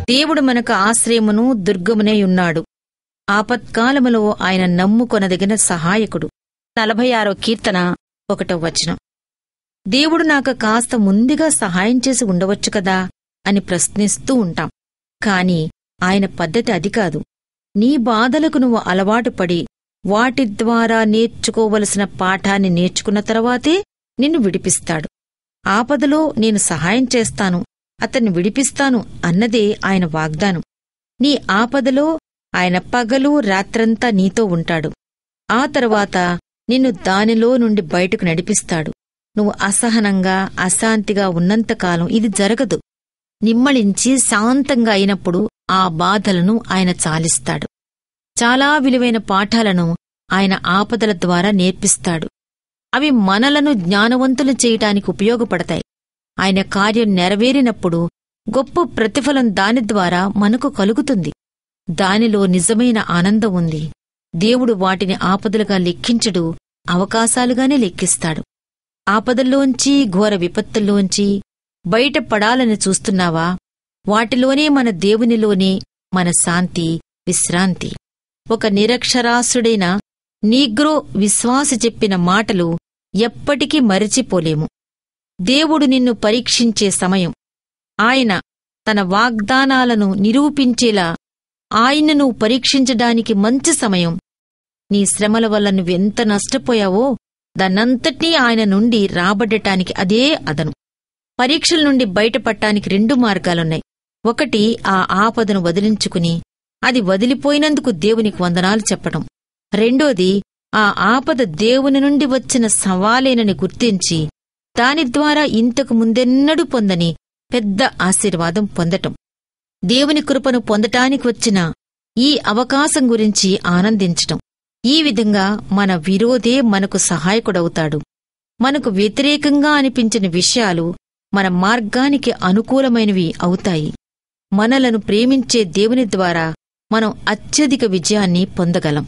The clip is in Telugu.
దేవుడు మనకు ఆశ్రయమును దుర్గమునేయున్నాడు. ఆపత్కాలములో ఆయన నమ్ముకొనదగిన సహాయకుడు. 46వ కీర్తన 1వ వచనం. దేవుడు నాకు కాస్త ముందుగా సహాయం చేసి ఉండవచ్చు కదా అని ప్రశ్నిస్తూ ఉంటాం. కాని ఆయన పద్ధతి అది కాదు. నీ బాధలకు నువ్వు అలవాటు పడి వాటి ద్వారా నేర్చుకోవలసిన పాఠాన్ని నేర్చుకున్న తర్వాతే నిన్ను విడిపిస్తాడు. ఆపదలో నేను సహాయం చేస్తాను, అతన్ని విడిపిస్తాను అన్నదే ఆయన వాగ్దానం. నీ ఆపదలో ఆయన పగలు రాత్రంతా నీతో ఉంటాడు. ఆ తరువాత నిన్ను దానిలో నుండి బయటకు నడిపిస్తాడు. నువ్వు అసహనంగా అశాంతిగా ఉన్నంతకాలం ఇది జరగదు. నిమ్మళించి శాంతంగా అయినప్పుడు ఆ బాధలను ఆయన చాలిస్తాడు. చాలా విలువైన పాఠాలను ఆయన ఆపదల ద్వారా నేర్పిస్తాడు. అవి మనలను జ్ఞానవంతులు చేయటానికి ఉపయోగపడతాయి. ఆయన కార్యం నెరవేరినప్పుడు గొప్ప ప్రతిఫలం దాని ద్వారా మనకు కలుగుతుంది. దానిలో నిజమైన ఆనందం ఉంది. దేవుడు వాటిని ఆపదలుగా లెక్కించడు, అవకాశాలుగానే లెక్కిస్తాడు. ఆపదల్లోంచి ఘోర విపత్తుల్లోంచి బయటపడాలని చూస్తున్నావా? వాటిలోనే మన దేవునిలోనే మన శాంతి, విశ్రాంతి. ఒక నిరక్షరాస్యుడైన నీగ్రో విశ్వాసి చెప్పిన మాటలు ఎప్పటికీ మరిచిపోలేము. దేవుడు నిన్ను పరీక్షించే సమయం. ఆయన తన వాగ్దానాలను నిరూపించేలా ఆయనను పరీక్షించడానికి మంచి సమయం. నీ శ్రమల వల్ల నువ్వెంత నష్టపోయావో దాన్నంతటినీ ఆయన నుండి రాబడ్డటానికి అదే అదను. పరీక్షల నుండి బయటపడటానికి 2 మార్గాలున్నాయి. ఒకటి, ఆ ఆపదను వదిలించుకుని అది వదిలిపోయినందుకు దేవునికి వందనాలు చెప్పటం. రెండోది, ఆ ఆపద దేవుని నుండి వచ్చిన సవాలేనని గుర్తించి దాని ద్వారా ఇంతకు ముందెన్నడూ పొందని పెద్ద ఆశీర్వాదం పొందటం. దేవుని కృపను పొందటానికి వచ్చిన ఈ అవకాశం గురించి ఆనందించటం. ఈ విధంగా మన విరోధే మనకు సహాయకుడవుతాడు. మనకు వ్యతిరేకంగా అనిపించిన విషయాలు మన మార్గానికి అనుకూలమైనవి అవుతాయి. మనలను ప్రేమించే దేవుని ద్వారా మనం అత్యధిక విజయాన్ని పొందగలం.